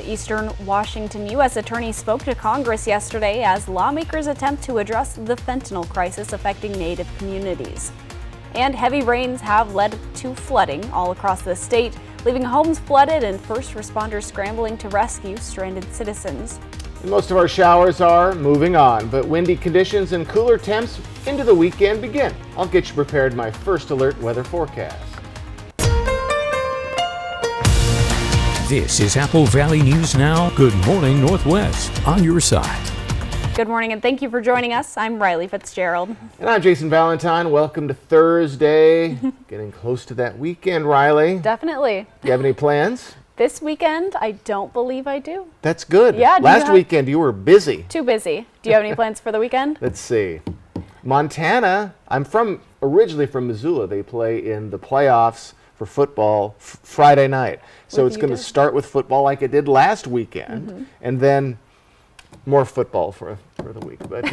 Eastern Washington U.S. Attorney spoke to Congress yesterday as lawmakers attempt to address the fentanyl crisis affecting Native communities. And heavy rains have led to flooding all across the state, leaving homes flooded and first responders scrambling to rescue stranded citizens. Most of our showers are moving on, but windy conditions and cooler temps into the weekend begin. I'll get you prepared my first alert weather forecast. This is Apple Valley News Now. Good morning, Northwest, on your side. Good morning and thank you for joining us. I'm Riley Fitzgerald. And I'm Jason Valentine. Welcome to Thursday. Getting close to that weekend, Riley. Definitely. Do you have any plans? This weekend, I don't believe I do. That's good. Yeah. Last weekend you were busy. Too busy. Do you have any plans for the weekend? Let's see. Montana, I'm originally from Missoula. They play in the playoffs for football Friday night. So it's going to start with football like it did last weekend, and then more football for the week. But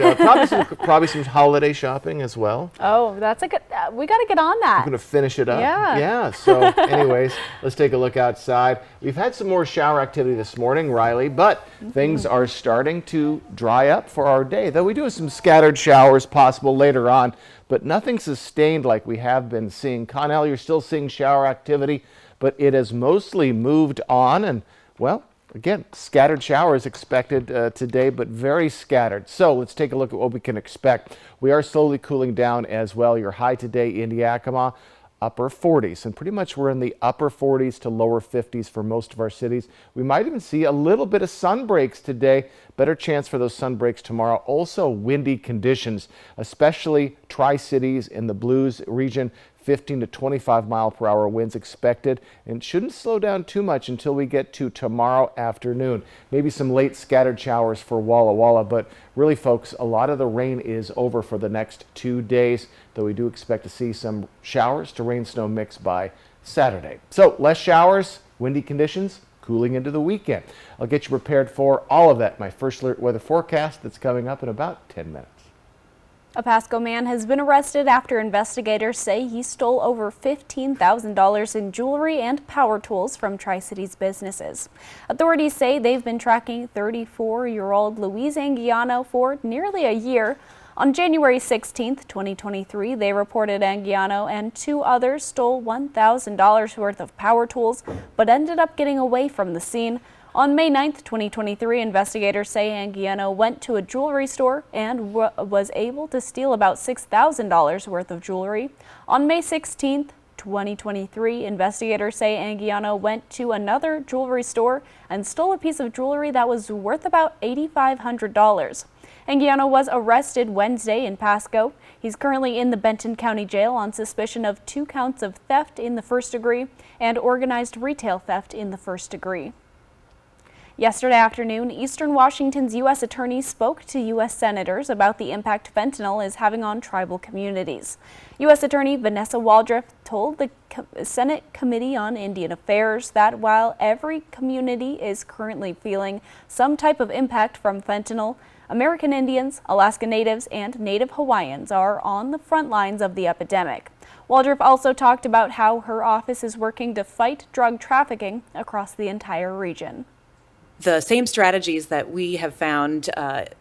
probably some holiday shopping as well. Oh, that's a good. We got to get on that. We're going to finish it up. Yeah. Yeah. So, anyways, let's take a look outside. We've had some more shower activity this morning, Riley, but things are starting to dry up for our day. Though we do have some scattered showers possible later on, but nothing sustained like we have been seeing. Connell, you're still seeing shower activity, but it has mostly moved on, and well, again, scattered showers expected today, but very scattered. So let's take a look at what we can expect. We are slowly cooling down as well. Your high today in Yakima, upper 40s, and pretty much we're in the upper 40s to lower 50s for most of our cities. We might even see a little bit of sun breaks today. Better chance for those sun breaks tomorrow. Also windy conditions, especially Tri-Cities in the Blues region. 15 to 25 mile per hour winds expected, and shouldn't slow down too much until we get to tomorrow afternoon. Maybe some late scattered showers for Walla Walla, but really, folks, a lot of the rain is over for the next 2 days, though we do expect to see some showers to rain snow mix by Saturday. So less showers, windy conditions, cooling into the weekend. I'll get you prepared for all of that. My first alert weather forecast that's coming up in about 10 minutes. A Pasco man has been arrested after investigators say he stole over $15,000 in jewelry and power tools from Tri-Cities businesses. Authorities say they've been tracking 34-year-old Luis Anguiano for nearly a year. On January 16, 2023, they reported Anguiano and two others stole $1,000 worth of power tools, but ended up getting away from the scene. On May 9, 2023, investigators say Anguiano went to a jewelry store and was able to steal about $6,000 worth of jewelry. On May 16, 2023, investigators say Anguiano went to another jewelry store and stole a piece of jewelry that was worth about $8,500. Anguiano was arrested Wednesday in Pasco. He's currently in the Benton County Jail on suspicion of 2 counts of theft in the first degree and organized retail theft in the first degree. Yesterday afternoon, Eastern Washington's U.S. Attorney spoke to U.S. Senators about the impact fentanyl is having on tribal communities. U.S. Attorney Vanessa Waldrop told the Senate Committee on Indian Affairs that while every community is currently feeling some type of impact from fentanyl, American Indians, Alaska Natives, and Native Hawaiians are on the front lines of the epidemic. Waldrop also talked about how her office is working to fight drug trafficking across the entire region. The same strategies that we have found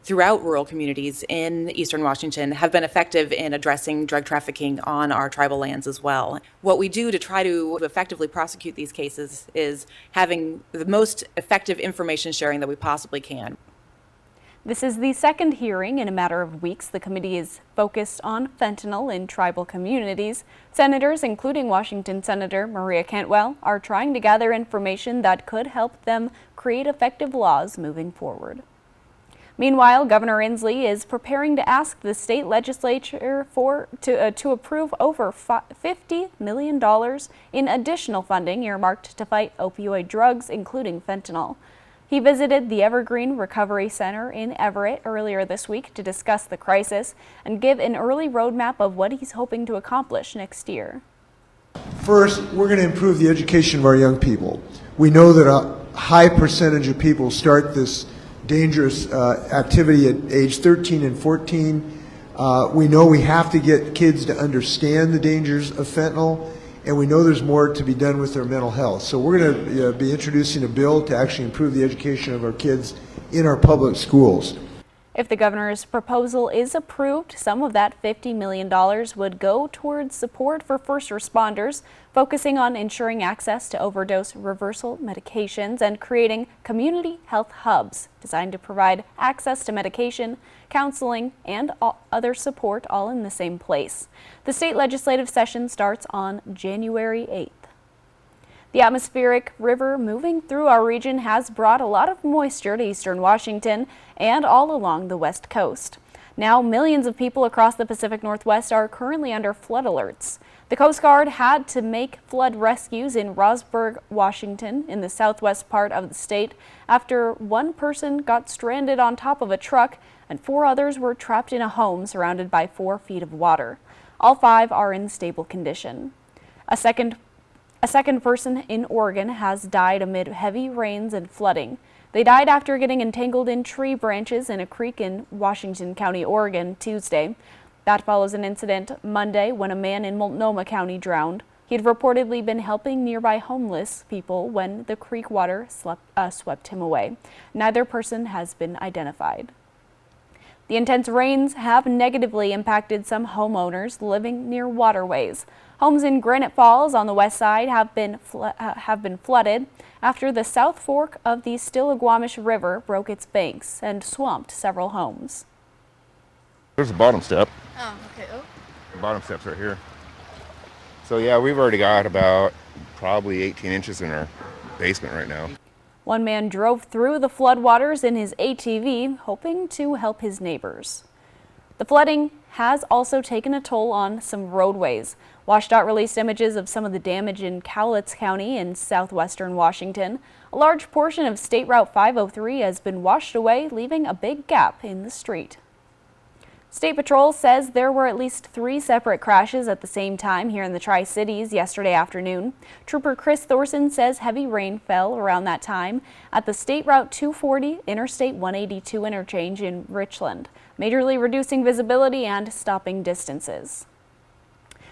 throughout rural communities in Eastern Washington have been effective in addressing drug trafficking on our tribal lands as well. What we do to try to effectively prosecute these cases is having the most effective information sharing that we possibly can. This is the second hearing in a matter of weeks. The committee is focused on fentanyl in tribal communities. Senators, including Washington Senator Maria Cantwell, are trying to gather information that could help them create effective laws moving forward. Meanwhile, Governor Inslee is preparing to ask the state legislature to approve over $50 million in additional funding earmarked to fight opioid drugs, including fentanyl. He visited the Evergreen Recovery Center in Everett earlier this week to discuss the crisis and give an early roadmap of what he's hoping to accomplish next year. First, we're going to improve the education of our young people. We know that a high percentage of people start this dangerous activity at age 13 and 14. We know we have to get kids to understand the dangers of fentanyl and we know there's more to be done with their mental health. So we're going to be introducing a bill to actually improve the education of our kids in our public schools. If the governor's proposal is approved, some of that $50 million would go towards support for first responders, focusing on ensuring access to overdose reversal medications and creating community health hubs designed to provide access to medication, counseling, and other support all in the same place. The state legislative session starts on January 8th. The atmospheric river moving through our region has brought a lot of moisture to eastern Washington and all along the west coast. Now, millions of people across the Pacific Northwest are currently under flood alerts. The Coast Guard had to make flood rescues in Roseburg, Washington, in the southwest part of the state, after one person got stranded on top of a truck and 4 others were trapped in a home surrounded by 4 feet of water. All 5 are in stable condition. A second person in Oregon has died amid heavy rains and flooding. They died after getting entangled in tree branches in a creek in Washington County, Oregon, Tuesday. That follows an incident Monday when a man in Multnomah County drowned. He had reportedly been helping nearby homeless people when the creek water swept him away. Neither person has been identified. The intense rains have negatively impacted some homeowners living near waterways. Homes in Granite Falls on the west side have been flooded after the South Fork of the Stillaguamish River broke its banks and swamped several homes. There's a bottom step. Oh, okay. Oh. The bottom step's right here. So yeah, we've already got about probably 18 inches in our basement right now. One man drove through the floodwaters in his ATV, hoping to help his neighbors. The flooding has also taken a toll on some roadways. WashDOT released images of some of the damage in Cowlitz County in southwestern Washington. A large portion of State Route 503 has been washed away, leaving a big gap in the street. State Patrol says there were at least 3 separate crashes at the same time here in the Tri-Cities yesterday afternoon. Trooper Chris Thorson says heavy rain fell around that time at the State Route 240 Interstate 182 interchange in Richland, majorly reducing visibility and stopping distances.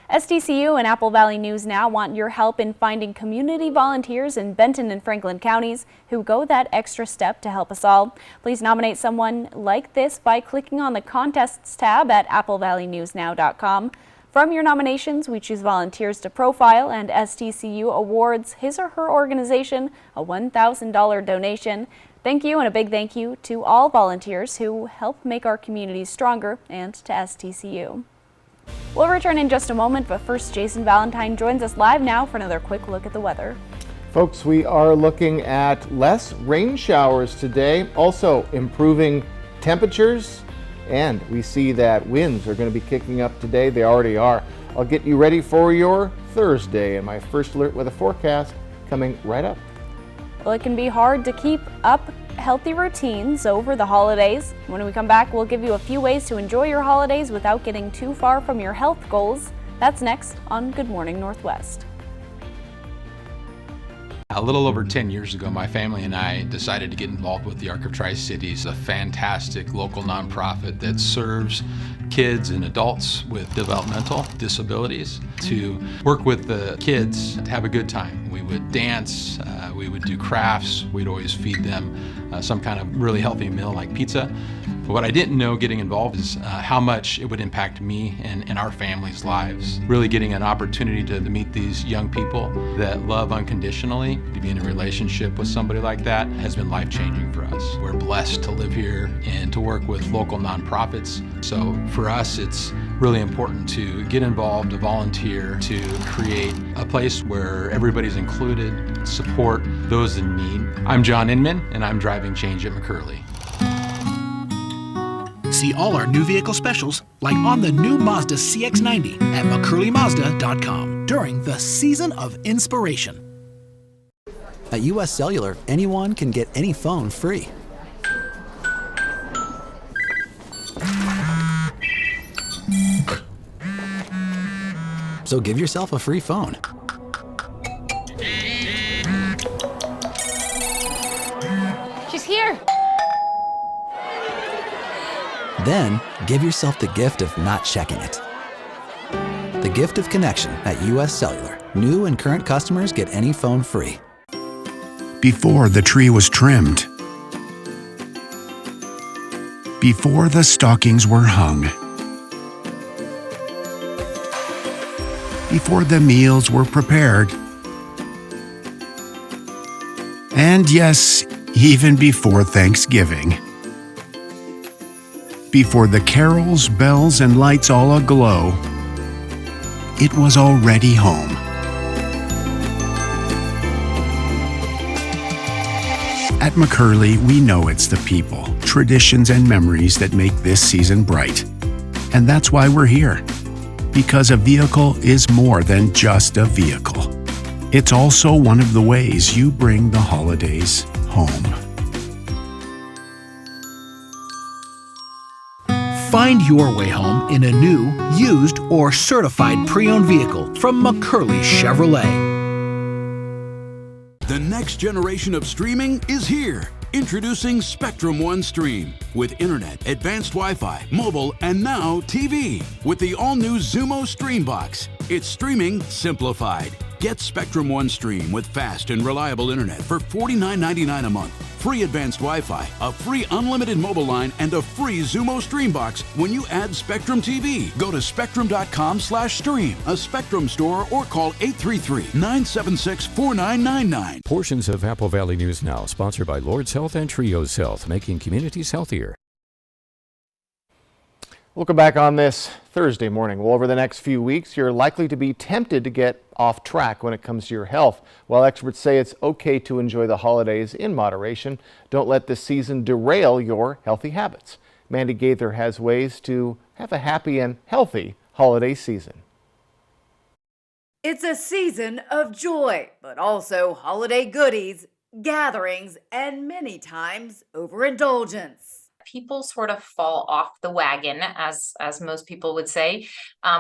SDCU and Apple Valley News Now want your help in finding community volunteers in Benton and Franklin counties who go that extra step to help us all. Please nominate someone like this by clicking on the Contests tab at applevalleynewsnow.com. From your nominations, we choose volunteers to profile, and SDCU awards his or her organization a $1,000 donation. Thank you, and a big thank you to all volunteers who help make our communities stronger, and to SDCU. We'll return in just a moment, but first, Jason Valentine joins us live now for another quick look at the weather. Folks, we are looking at less rain showers today, also improving temperatures, and we see that winds are going to be kicking up today. They already are. I'll get you ready for your Thursday, and my first alert with a forecast coming right up. Well, it can be hard to keep up healthy routines over the holidays. When we come back, we'll give you a few ways to enjoy your holidays without getting too far from your health goals. That's next on Good Morning Northwest. A little over 10 years ago, my family and I decided to get involved with the Arc of Tri-Cities, a fantastic local nonprofit that serves kids and adults with developmental disabilities, to work with the kids to have a good time. We would dance, we would do crafts, we'd always feed them some kind of really healthy meal like pizza. But what I didn't know getting involved is how much it would impact me and our families' lives. Really getting an opportunity to meet these young people that love unconditionally, to be in a relationship with somebody like that has been life-changing for us. We're blessed to live here and to work with local nonprofits. So for us, it's really important to get involved, to volunteer, to create a place where everybody's included, support those in need. I'm John Inman, and I'm driving change at McCurley. See all our new vehicle specials, like on the new Mazda CX-90 at McCurleyMazda.com during the Season of Inspiration. At US Cellular, anyone can get any phone free. So give yourself a free phone. She's here. Then, give yourself the gift of not checking it. The gift of connection at US Cellular. New and current customers get any phone free. Before the tree was trimmed, before the stockings were hung, before the meals were prepared, and yes, even before Thanksgiving. Before the carols, bells, and lights all aglow, it was already home. At McCurley, we know it's the people, traditions, and memories that make this season bright. And that's why we're here. Because a vehicle is more than just a vehicle. It's also one of the ways you bring the holidays home. Find your way home in a new, used, or certified pre-owned vehicle from McCurley Chevrolet. The next generation of streaming is here. Introducing Spectrum One Stream with internet, advanced Wi-Fi, mobile, and now TV with the all-new Xumo Stream Box. It's streaming simplified. Get Spectrum One Stream with fast and reliable internet for $49.99 a month. Free advanced Wi-Fi, a free unlimited mobile line, and a free Xumo Stream Box when you add Spectrum TV. Go to spectrum.com/stream, a Spectrum store, or call 833-976-4999. Portions of Apple Valley News Now, sponsored by Lord's Health and Trios Health, making communities healthier. Welcome back on this Thursday morning. Well, over the next few weeks, you're likely to be tempted to get off track when it comes to your health. While experts say it's okay to enjoy the holidays in moderation, don't let this season derail your healthy habits. Mandy Gaither has ways to have a happy and healthy holiday season. It's a season of joy, but also holiday goodies, gatherings, and many times overindulgence. People sort of fall off the wagon, as most people would say,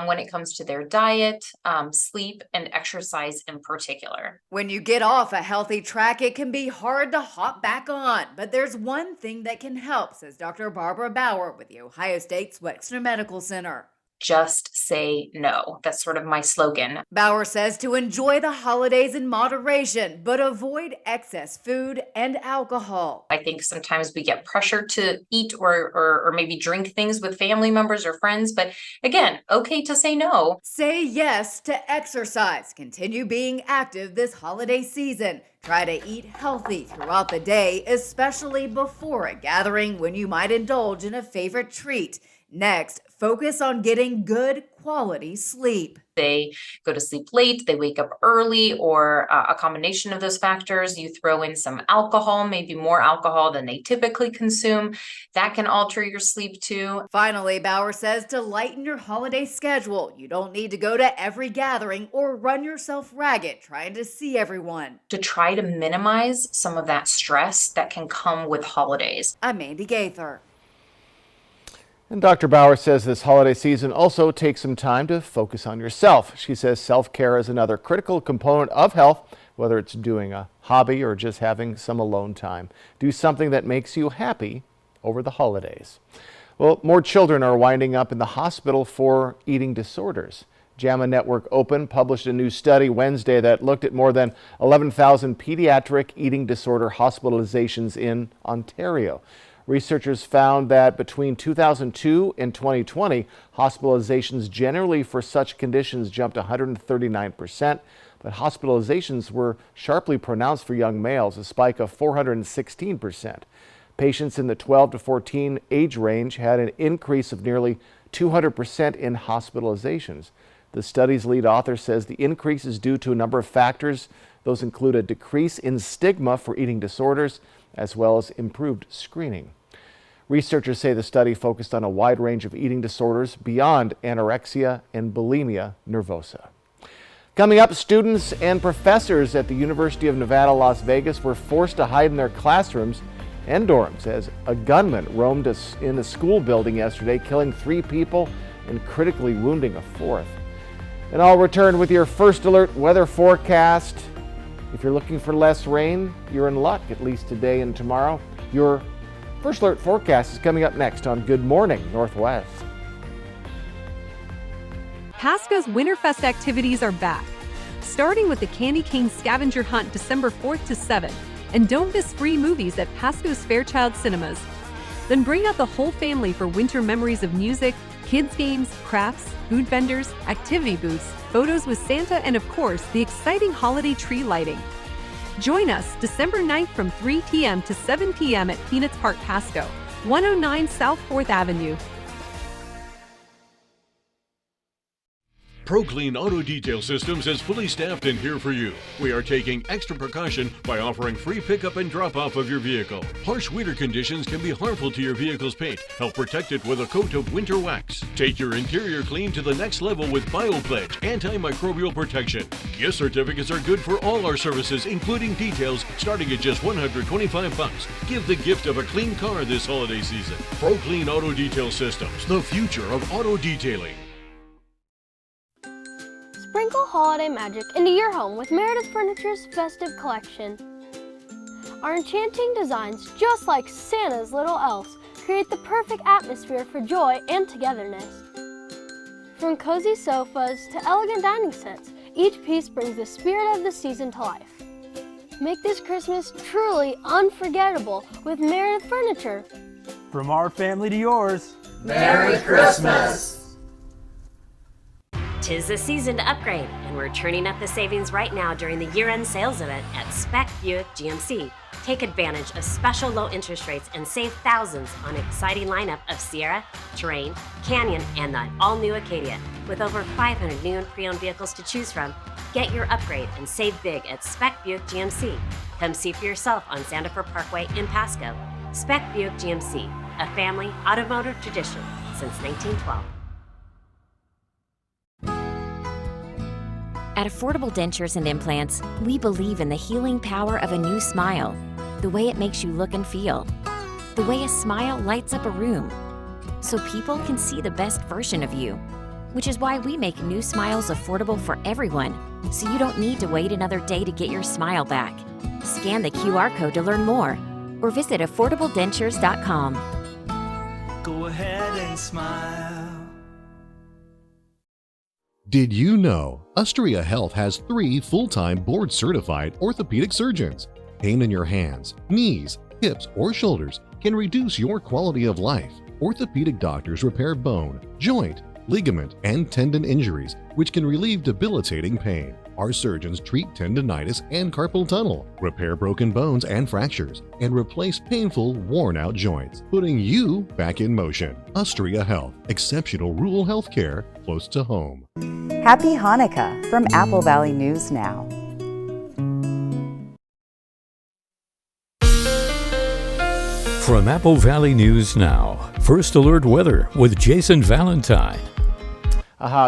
when it comes to their diet, sleep, and exercise in particular. When you get off a healthy track, it can be hard to hop back on. But there's one thing that can help, says Dr. Barbara Bauer with the Ohio State's Wexner Medical Center. Just say no. That's sort of my slogan. Bauer says to enjoy the holidays in moderation, but avoid excess food and alcohol. I think sometimes we get pressured to eat or maybe drink things with family members or friends, but again, okay to say no. Say yes to exercise. Continue being active this holiday season. Try to eat healthy throughout the day, especially before a gathering when you might indulge in a favorite treat. Next, focus on getting good quality sleep. They go to sleep late, they wake up early, or a combination of those factors. You throw in some alcohol, maybe more alcohol than they typically consume. That can alter your sleep too. Finally, Bauer says to lighten your holiday schedule. You don't need to go to every gathering or run yourself ragged trying to see everyone. To try to minimize some of that stress that can come with holidays. I'm Mandy Gaither. And Dr. Bauer says this holiday season also takes some time to focus on yourself. She says self-care is another critical component of health, whether it's doing a hobby or just having some alone time. Do something that makes you happy over the holidays. Well, more children are winding up in the hospital for eating disorders. JAMA Network Open published a new study Wednesday that looked at more than 11,000 pediatric eating disorder hospitalizations in Ontario. Researchers found that between 2002 and 2020, hospitalizations generally for such conditions jumped 139%, but hospitalizations were sharply pronounced for young males, a spike of 416%. Patients in the 12 to 14 age range had an increase of nearly 200% in hospitalizations. The study's lead author says the increase is due to a number of factors. Those include a decrease in stigma for eating disorders, as well as improved screening. Researchers say the study focused on a wide range of eating disorders beyond anorexia and bulimia nervosa. Coming up, students and professors at the University of Nevada, Las Vegas were forced to hide in their classrooms and dorms as a gunman roamed in a school building yesterday, killing 3 people and critically wounding a 4th. And I'll return with your first alert weather forecast. If you're looking for less rain, you're in luck, at least today and tomorrow. Your first alert forecast is coming up next on Good Morning Northwest. Pasco's Winterfest activities are back. starting with the Candy Cane Scavenger Hunt December 4th to 7th. And don't miss free movies at Pasco's Fairchild Cinemas. Then bring out the whole family for winter memories of music, kids' games, crafts, food vendors, activity booths, photos with Santa, and of course, the exciting holiday tree lighting. Join us December 9th from 3 p.m. to 7 p.m. at Peanuts Park, Pasco, 109 South 4th Avenue. ProClean Auto Detail Systems is fully staffed and here for you. We are taking extra precaution by offering free pickup and drop-off of your vehicle. Harsh winter conditions can be harmful to your vehicle's paint. Help protect it with a coat of winter wax. Take your interior clean to the next level with BioPledge antimicrobial protection. Gift certificates are good for all our services, including details, starting at just $125. Give the gift of a clean car this holiday season. ProClean Auto Detail Systems, the future of auto detailing. Sprinkle holiday magic into your home with Meredith Furniture's festive collection. Our enchanting designs, just like Santa's little elves, create the perfect atmosphere for joy and togetherness. From cozy sofas to elegant dining sets, each piece brings the spirit of the season to life. Make this Christmas truly unforgettable with Meredith Furniture. From our family to yours, Merry Christmas! 'Tis the season to upgrade, and we're turning up the savings right now during the year-end sales event at Spec Buick GMC. Take advantage of special low interest rates and save thousands on an exciting lineup of Sierra, Terrain, Canyon, and the all-new Acadia. With over 500 new and pre-owned vehicles to choose from, get your upgrade and save big at Spec Buick GMC. Come see for yourself on Sandifer Parkway in Pasco. Spec Buick GMC, a family automotive tradition since 1912. At Affordable Dentures and Implants, we believe in the healing power of a new smile, the way it makes you look and feel, the way a smile lights up a room, so people can see the best version of you, which is why we make new smiles affordable for everyone, so you don't need to wait another day to get your smile back. Scan the QR code to learn more, or visit affordabledentures.com. Go ahead and smile. Did you know Ustria Health has 3 full-time board-certified orthopedic surgeons? Pain in your hands, knees, hips, or shoulders can reduce your quality of life. Orthopedic doctors repair bone, joint, ligament, and tendon injuries, which can relieve debilitating pain. Our surgeons treat tendonitis and carpal tunnel, repair broken bones and fractures, and replace painful, worn-out joints, putting you back in motion. Ustria Health, exceptional rural health care close to home. Happy Hanukkah from Apple Valley News Now. From Apple Valley News Now, First Alert Weather with Jason Valentine.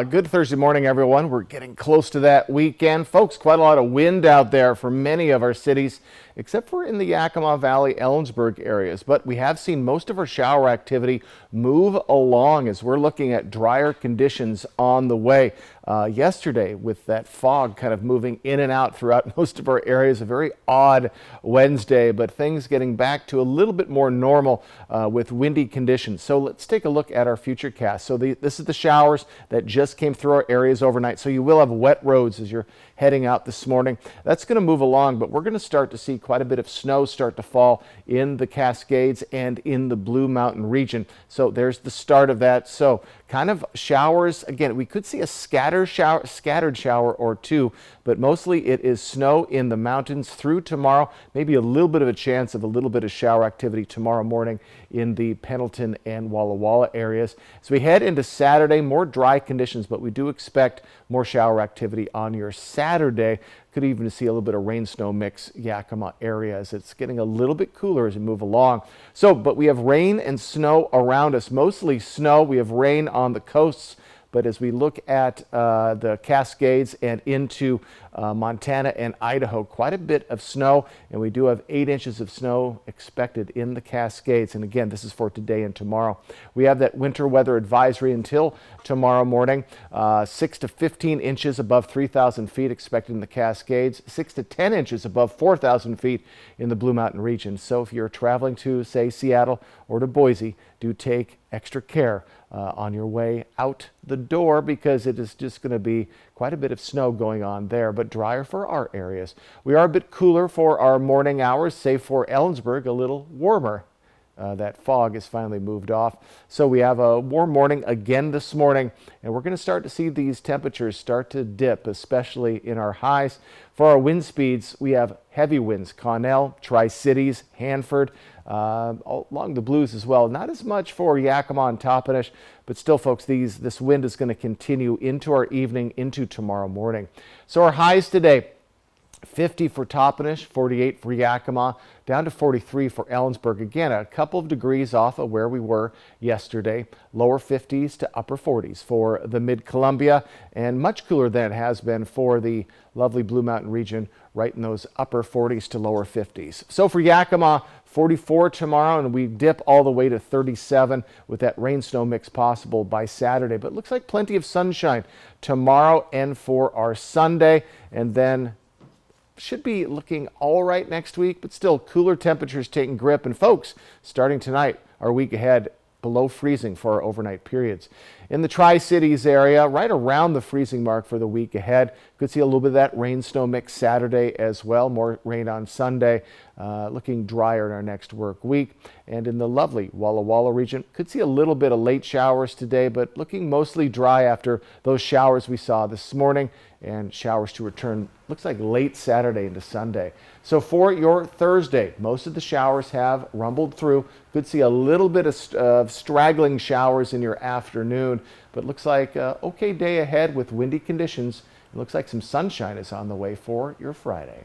Good Thursday morning, everyone. We're getting close to that weekend. Folks, quite a lot of wind out there for many of our cities, except for in the Yakima Valley, Ellensburg areas. But we have seen most of our shower activity move along as we're looking at drier conditions on the way. Yesterday, with that fog kind of moving in and out throughout most of our areas, a very odd Wednesday, but things getting back to a little bit more normal with windy conditions. So let's take a look at our future cast. So this is the showers that just came through our areas overnight. So you will have wet roads as you're heading out this morning. That's going to move along, but we're going to start to see quite a bit of snow start to fall in the Cascades and in the Blue Mountain region. So there's the start of that. So kind of showers. Again, we could see a scattered shower or two, but mostly it is snow in the mountains through tomorrow. Maybe a little bit of a chance of a little bit of shower activity tomorrow morning in the Pendleton and Walla Walla areas. As we head into Saturday, more dry conditions, but we do expect more shower activity on your Saturday. Could even see a little bit of rain snow mix Yakima area as it's getting a little bit cooler as we move along. So, but we have rain and snow around us, mostly snow. We have rain on the coasts. But as we look at the Cascades and into Montana and Idaho, quite a bit of snow, and we do have 8 inches of snow expected in the Cascades. And again, this is for today and tomorrow. We have that winter weather advisory until tomorrow morning. 6 to 15 inches above 3,000 feet expected in the Cascades, 6 to 10 inches above 4,000 feet in the Blue Mountain region. So if you're traveling to, say, Seattle or to Boise, do take extra care on your way out the door because it is just going to be quite a bit of snow going on there. But but drier for our areas. We are a bit cooler for our morning hours, save for Ellensburg, a little warmer. That fog has finally moved off. So we have a warm morning again this morning, and we're going to start to see these temperatures start to dip, especially in our highs. For our wind speeds, we have heavy winds, Connell, Tri-Cities, Hanford, along the Blues as well. Not as much for Yakima and Toppenish, but still, folks, this wind is going to continue into our evening, into tomorrow morning. So our highs today, 50 for Toppenish, 48 for Yakima, down to 43 for Ellensburg. Again, a couple of degrees off of where we were yesterday. Lower 50s to upper 40s for the Mid-Columbia, and much cooler than it has been for the lovely Blue Mountain region, right in those upper 40s to lower 50s. So for Yakima, 44 tomorrow, and we dip all the way to 37 with that rain-snow mix possible by Saturday. But it looks like plenty of sunshine tomorrow and for our Sunday, and then should be looking all right next week, but still cooler temperatures taking grip. And folks, starting tonight, our week ahead, below freezing for our overnight periods. In the Tri-Cities area, right around the freezing mark for the week ahead. Could see a little bit of that rain-snow mix Saturday as well. More rain on Sunday. Looking drier in our next work week. And in the lovely Walla Walla region, could see a little bit of late showers today, but looking mostly dry after those showers we saw this morning, and showers to return, looks like late Saturday into Sunday. So for your Thursday, most of the showers have rumbled through. Could see a little bit of straggling showers in your afternoon, but looks like an okay day ahead with windy conditions. It looks like some sunshine is on the way for your Friday.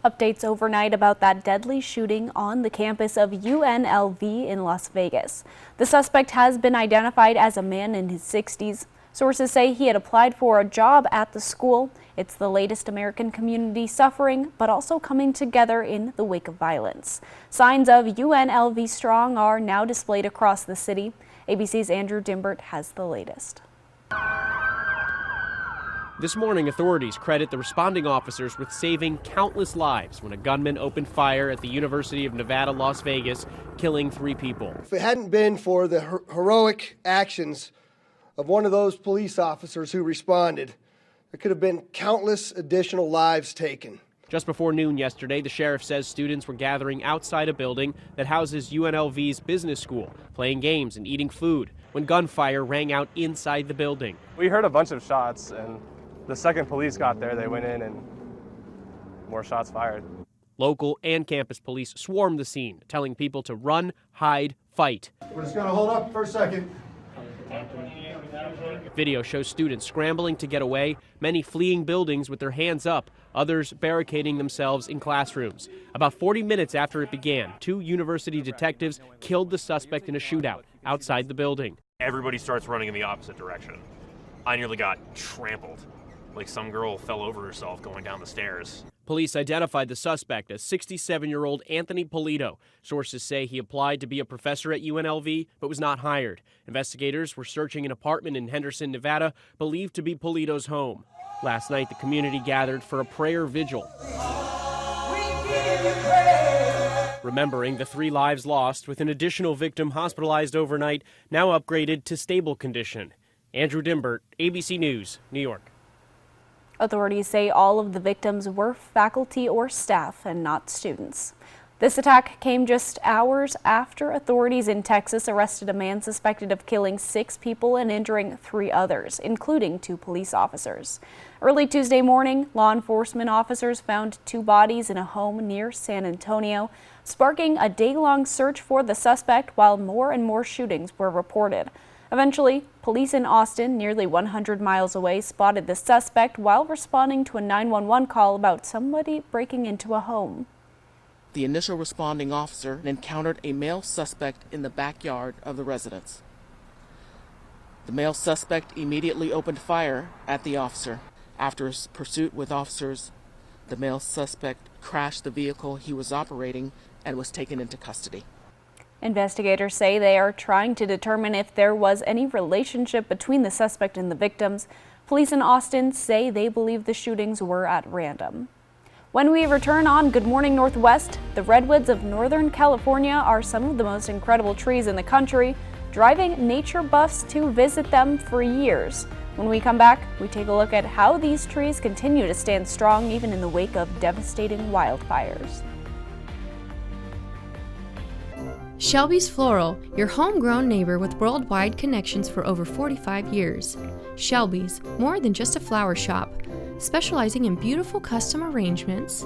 Updates overnight about that deadly shooting on the campus of UNLV in Las Vegas. The suspect has been identified as a man in his 60s. Sources say he had applied for a job at the school. It's the latest American community suffering, but also coming together in the wake of violence. Signs of UNLV Strong are now displayed across the city. ABC's Andrew Dimbert has the latest. This morning, authorities credit the responding officers with saving countless lives when a gunman opened fire at the University of Nevada, Las Vegas, killing 3 people. If it hadn't been for the heroic actions of one of those police officers who responded, there could have been countless additional lives taken. Just before noon yesterday, the sheriff says students were gathering outside a building that houses UNLV's business school, playing games and eating food, when gunfire rang out inside the building. We heard a bunch of shots, and the second police got there, they went in and more shots fired. Local and campus police swarmed the scene, telling people to run, hide, fight. We're just going to hold up for a second. Video shows students scrambling to get away, many fleeing buildings with their hands up, others barricading themselves in classrooms. About 40 minutes after it began, 2 university detectives killed the suspect in a shootout outside the building. Everybody starts running in the opposite direction. I nearly got trampled, like some girl fell over herself going down the stairs. Police identified the suspect as 67-year-old Anthony Polito. Sources say he applied to be a professor at UNLV, but was not hired. Investigators were searching an apartment in Henderson, Nevada, believed to be Polito's home. Last night, the community gathered for a prayer vigil, remembering the 3 lives lost, with an additional victim hospitalized overnight, now upgraded to stable condition. Andrew Dimbert, ABC News, New York. Authorities say all of the victims were faculty or staff and not students. This attack came just hours after authorities in Texas arrested a man suspected of killing 6 people and injuring 3 others, including 2 police officers. Early Tuesday morning, law enforcement officers found 2 bodies in a home near San Antonio, sparking a day-long search for the suspect while more and more shootings were reported. Eventually, police in Austin, nearly 100 miles away, spotted the suspect while responding to a 911 call about somebody breaking into a home. The initial responding officer encountered a male suspect in the backyard of the residence. The male suspect immediately opened fire at the officer. After his pursuit with officers, the male suspect crashed the vehicle he was operating and was taken into custody. Investigators say they are trying to determine if there was any relationship between the suspect and the victims. Police in Austin say they believe the shootings were at random. When we return on Good Morning Northwest, the redwoods of Northern California are some of the most incredible trees in the country, driving nature buffs to visit them for years. When we come back, we take a look at how these trees continue to stand strong even in the wake of devastating wildfires. Shelby's Floral, your homegrown neighbor with worldwide connections for over 45 years. Shelby's, more than just a flower shop, specializing in beautiful custom arrangements,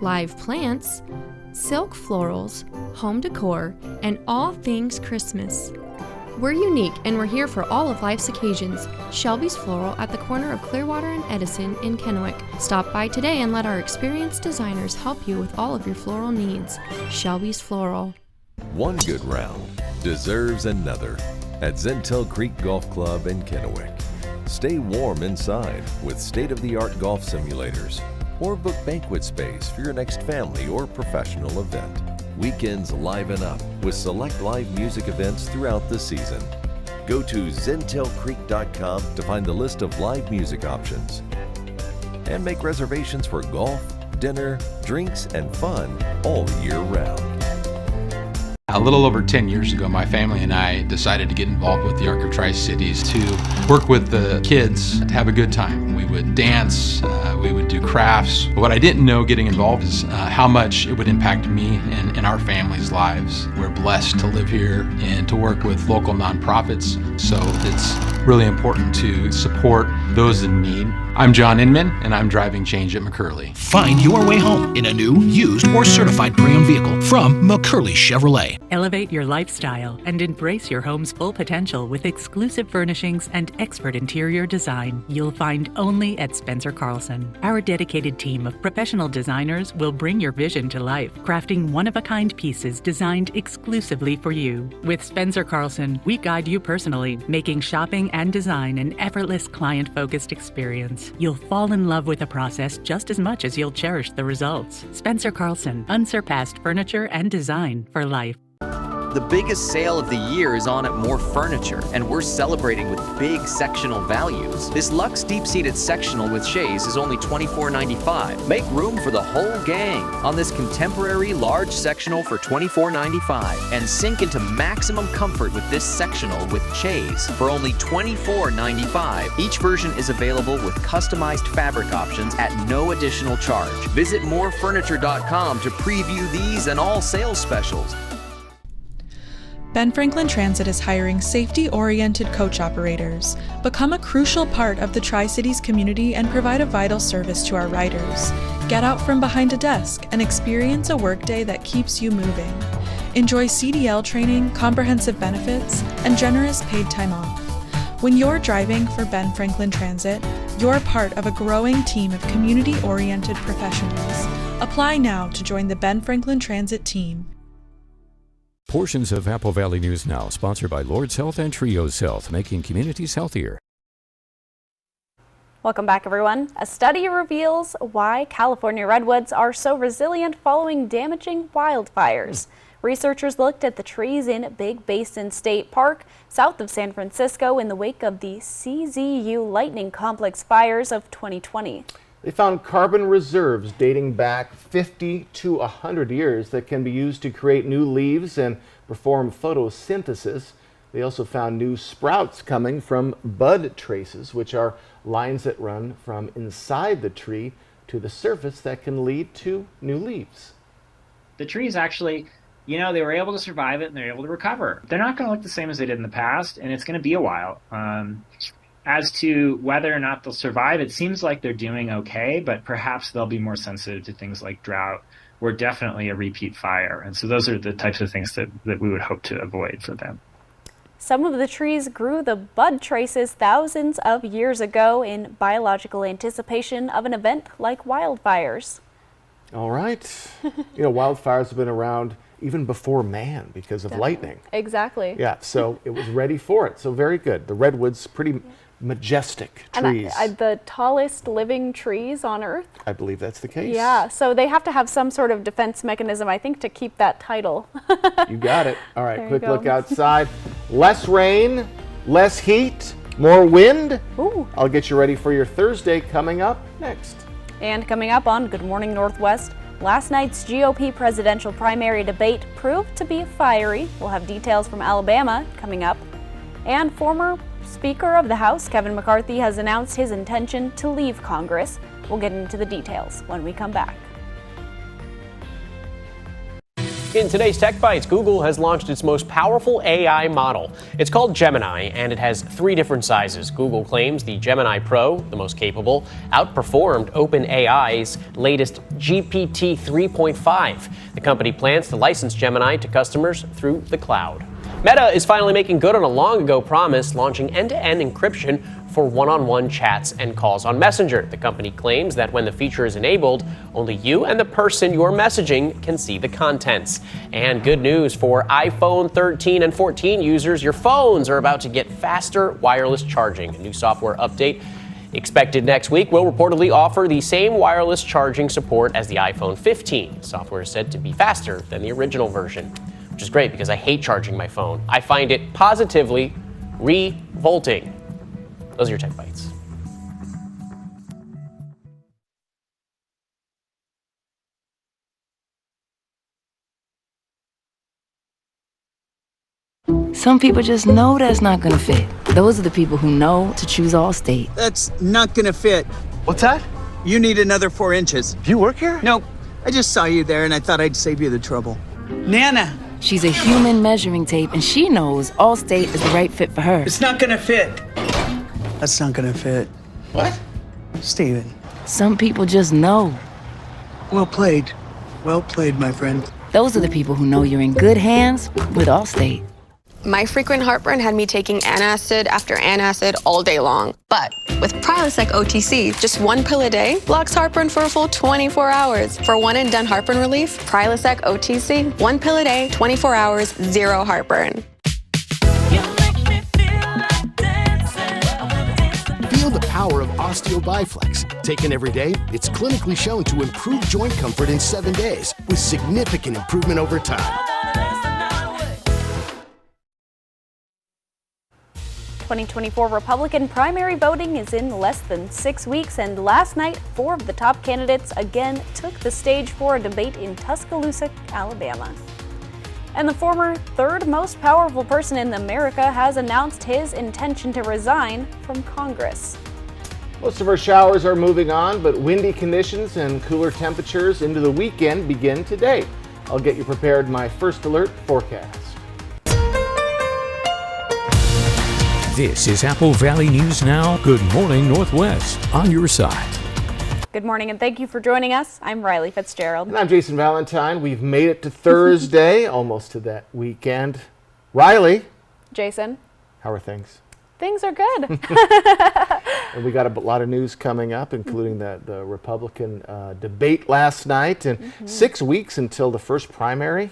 live plants, silk florals, home decor, and all things Christmas. We're unique and we're here for all of life's occasions. Shelby's Floral at the corner of Clearwater and Edison in Kennewick. Stop by today and let our experienced designers help you with all of your floral needs. Shelby's Floral. One good round deserves another at Zentel Creek Golf Club in Kennewick. Stay warm inside with state-of-the-art golf simulators, or book banquet space for your next family or professional event. Weekends liven up with select live music events throughout the season. Go to zentelcreek.com to find the list of live music options and make reservations for golf, dinner, drinks, and fun all year round. A little over 10 years ago, my family and I decided to get involved with the Arc of Tri-Cities to work with the kids to have a good time. We would dance, we would do crafts. What I didn't know getting involved is how much it would impact me and our family's lives. We're blessed to live here and to work with local nonprofits, so it's really important to support those in need. I'm John Inman, and I'm driving change at McCurley. Find your way home in a new, used, or certified pre-owned vehicle from McCurley Chevrolet. Elevate your lifestyle and embrace your home's full potential with exclusive furnishings and expert interior design you'll find only at Spencer Carlson. Our dedicated team of professional designers will bring your vision to life, crafting one-of-a-kind pieces designed exclusively for you. With Spencer Carlson, we guide you personally, making shopping and design an effortless, client-focused experience. You'll fall in love with the process just as much as you'll cherish the results. Spencer Carlson, unsurpassed furniture and design for life. The biggest sale of the year is on at More Furniture, and we're celebrating with big sectional values. This luxe deep-seated sectional with chaise is only $24.95. Make room for the whole gang on this contemporary large sectional for $24.95, and sink into maximum comfort with this sectional with chaise for only $24.95. Each version is available with customized fabric options at no additional charge. Visit morefurniture.com to preview these and all sales specials. Ben Franklin Transit is hiring safety-oriented coach operators. Become a crucial part of the Tri-Cities community and provide a vital service to our riders. Get out from behind a desk and experience a workday that keeps you moving. Enjoy CDL training, comprehensive benefits, and generous paid time off. When you're driving for Ben Franklin Transit, you're part of a growing team of community-oriented professionals. Apply now to join the Ben Franklin Transit team. Portions of Apple Valley News Now, sponsored by Lord's Health and Trios Health, making communities healthier. Welcome back, everyone. A study reveals why California redwoods are so resilient following damaging wildfires. Researchers looked at the trees in Big Basin State Park, south of San Francisco, in the wake of the CZU Lightning Complex fires of 2020. They found carbon reserves dating back 50 to 100 years that can be used to create new leaves and perform photosynthesis. They also found new sprouts coming from bud traces, which are lines that run from inside the tree to the surface that can lead to new leaves. The trees actually, they were able to survive it and they're able to recover. They're not going to look the same as they did in the past, and it's going to be a while. As to whether or not they'll survive, it seems like they're doing okay, but perhaps they'll be more sensitive to things like drought or definitely a repeat fire. And so those are the types of things that we would hope to avoid for them. Some of the trees grew the bud traces thousands of years ago in biological anticipation of an event like wildfires. All right. Wildfires have been around even before man because of lightning. Exactly. Yeah, so it was ready for it. So very good. The redwoods, pretty majestic trees. And the tallest living trees on Earth. I believe that's the case. Yeah, so they have to have some sort of defense mechanism, I think, to keep that title. You got it. All right, quick look outside. Less rain, less heat, more wind. Ooh. I'll get you ready for your Thursday coming up next. And coming up on Good Morning Northwest, last night's GOP presidential primary debate proved to be fiery. We'll have details from Alabama coming up. And former Speaker of the House, Kevin McCarthy, has announced his intention to leave Congress. We'll get into the details when we come back. In today's Tech Bites, Google has launched its most powerful AI model. It's called Gemini, and it has 3 different sizes. Google claims the Gemini Pro, the most capable, outperformed OpenAI's latest GPT 3.5. The company plans to license Gemini to customers through the cloud. Meta is finally making good on a long-ago promise, launching end-to-end encryption for one-on-one chats and calls on Messenger. The company claims that when the feature is enabled, only you and the person you're messaging can see the contents. And good news for iPhone 13 and 14 users, your phones are about to get faster wireless charging. A new software update expected next week will reportedly offer the same wireless charging support as the iPhone 15. The software is said to be faster than the original version, which is great because I hate charging my phone. I find it positively revolting. Those are your Tech Bites. Some people just know that's not gonna fit. Those are the people who know to choose Allstate. That's not gonna fit. What's that? You need another 4 inches. Do you work here? Nope. I just saw you there and I thought I'd save you the trouble. Nana. She's a human measuring tape and she knows Allstate is the right fit for her. It's not gonna fit. That's not gonna fit. What? Steven. Some people just know. Well played. Well played, my friend. Those are the people who know you're in good hands with Allstate. My frequent heartburn had me taking antacid after antacid all day long. But with Prilosec OTC, just 1 pill a day blocks heartburn for a full 24 hours. For one and done heartburn relief, Prilosec OTC, 1 pill a day, 24 hours, 0 heartburn. Feel the power of Osteo Biflex. Taken every day, it's clinically shown to improve joint comfort in 7 days with significant improvement over time. 2024 Republican primary voting is in less than 6 weeks, and last night, 4 of the top candidates again took the stage for a debate in Tuscaloosa, Alabama. And the former 3rd most powerful person in America has announced his intention to resign from Congress. Most of our showers are moving on, but windy conditions and cooler temperatures into the weekend begin today. I'll get you prepared my first alert forecast. This is Apple Valley News Now. Good morning, Northwest, on your side. Good morning, and thank you for joining us. I'm Riley Fitzgerald. And I'm Jason Valentine. We've made it to Thursday, almost to that weekend. Riley. Jason. How are things? Things are good. And we got a lot of news coming up, including the Republican debate last night, and 6 weeks until the first primary.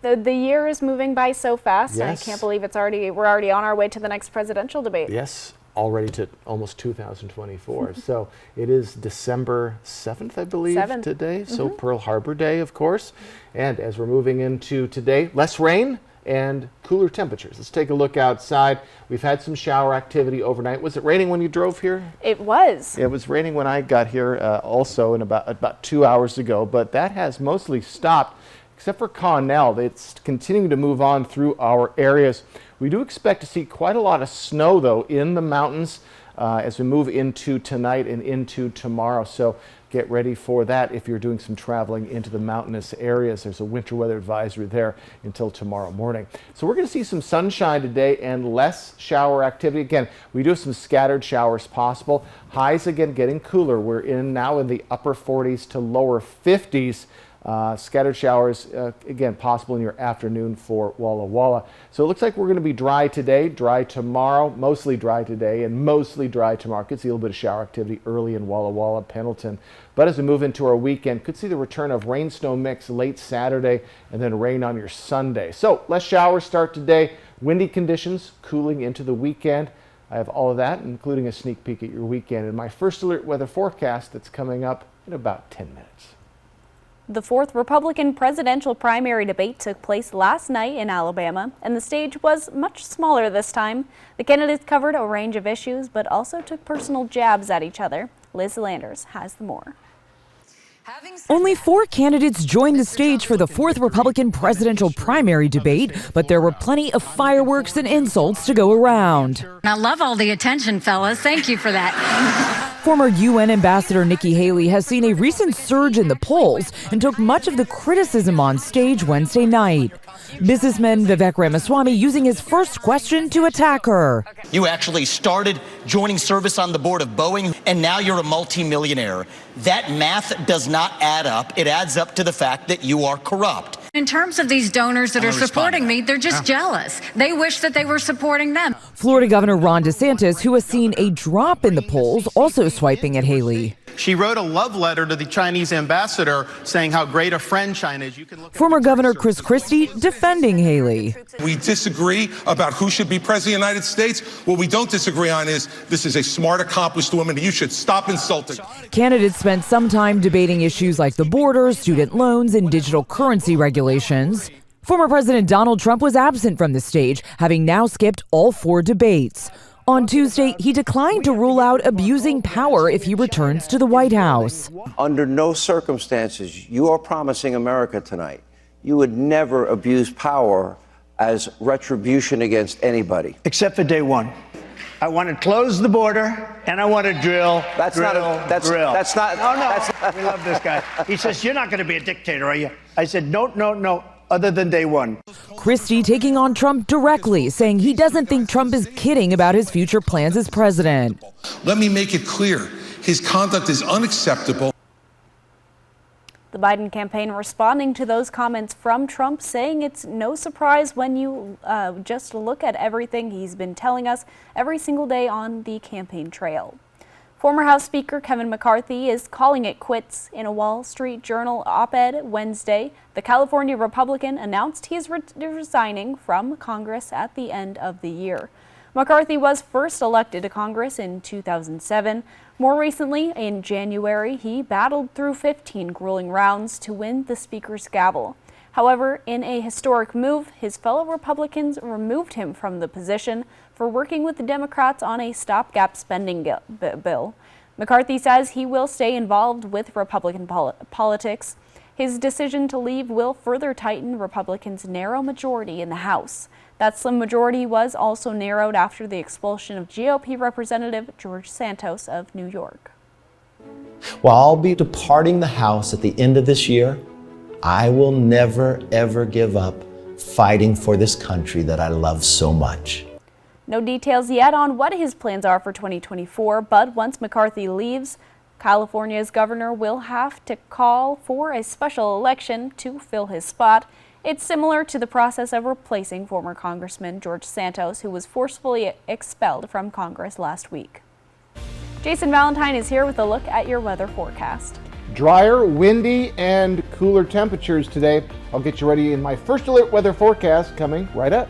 The year is moving by so fast. Yes. I can't believe we're already on our way to the next presidential debate. Yes, already to almost 2024. So it is December 7th, I believe, 7th. today. So Pearl Harbor Day, of course. And as we're moving into today, less rain and cooler temperatures. Let's take a look outside. We've had some shower activity overnight. Was it raining when you drove here? It was. It was raining when I got here also in about 2 hours ago, but that has mostly stopped. Except for Connell, it's continuing to move on through our areas. We do expect to see quite a lot of snow, though, in the mountains as we move into tonight and into tomorrow. So get ready for that if you're doing some traveling into the mountainous areas. There's a winter weather advisory there until tomorrow morning. So we're going to see some sunshine today and less shower activity. Again, we do have some scattered showers possible. Highs, again, getting cooler. We're now in the upper 40s to lower 50s. Scattered showers, again, possible in your afternoon for Walla Walla. So it looks like we're going to be dry today, dry tomorrow, mostly dry today, and mostly dry tomorrow. Could see a little bit of shower activity early in Walla Walla, Pendleton. But as we move into our weekend, could see the return of rain-snow mix late Saturday and then rain on your Sunday. So less showers start today, windy conditions cooling into the weekend. I have all of that, including a sneak peek at your weekend and my first alert weather forecast that's coming up in about 10 minutes. The 4th Republican presidential primary debate took place last night in Alabama, and the stage was much smaller this time. The candidates covered a range of issues, but also took personal jabs at each other. Liz Landers has more. Only 4 candidates joined the stage for the 4th Republican presidential primary debate, but there were plenty of fireworks and insults to go around. I love all the attention, fellas. Thank you for that. Former UN Ambassador Nikki Haley has seen a recent surge in the polls and took much of the criticism on stage Wednesday night. Businessman Vivek Ramaswamy using his first question to attack her. You actually started joining service on the board of Boeing, and now you're a multimillionaire. That math does not add up. It adds up to the fact that you are corrupt. In terms of these donors that are supporting me, they're just jealous. They wish that they were supporting them. Florida Governor Ron DeSantis, who has seen a drop in the polls, also swiping at Haley. She wrote a love letter to the Chinese ambassador saying how great a friend China is. You can look Former Governor Chris Christie defending Haley. We disagree about who should be president of the United States. What we don't disagree on is this is a smart, accomplished woman that you should stop insulting. Candidates spent some time debating issues like the border, student loans, and digital currency regulations. Former President Donald Trump was absent from the stage, having now skipped all 4 debates. On Tuesday, he declined to rule out abusing power if he returns to the White House. Under no circumstances, you are promising America tonight, you would never abuse power as retribution against anybody. Except for day one. I want to close the border, and I want to drill. That's drill, not. That's drill. That's not. No, no. That's, we love this guy. He says, "You're not going to be a dictator, are you?" I said, "No, no, no. Other than day one." Christie taking on Trump directly, saying he doesn't think Trump is kidding about his future plans as president. Let me make it clear. His conduct is unacceptable. The Biden campaign responding to those comments from Trump, saying it's no surprise when you just look at everything he's been telling us every single day on the campaign trail. Former House Speaker Kevin McCarthy is calling it quits. In a Wall Street Journal op-ed Wednesday, the California Republican announced he is resigning from Congress at the end of the year. McCarthy was first elected to Congress in 2007. More recently, in January, he battled through 15 grueling rounds to win the Speaker's gavel. However, in a historic move, his fellow Republicans removed him from the position for working with the Democrats on a stopgap spending bill. McCarthy says he will stay involved with Republican politics. His decision to leave will further tighten Republicans' narrow majority in the House. That slim majority was also narrowed after the expulsion of GOP Representative George Santos of New York. While I'll be departing the House at the end of this year, I will never, ever give up fighting for this country that I love so much. No details yet on what his plans are for 2024, but once McCarthy leaves, California's governor will have to call for a special election to fill his spot. It's similar to the process of replacing former Congressman George Santos, who was forcefully expelled from Congress last week. Jason Valentine is here with a look at your weather forecast. Drier, windy, and cooler temperatures today. I'll get you ready in my first alert weather forecast coming right up.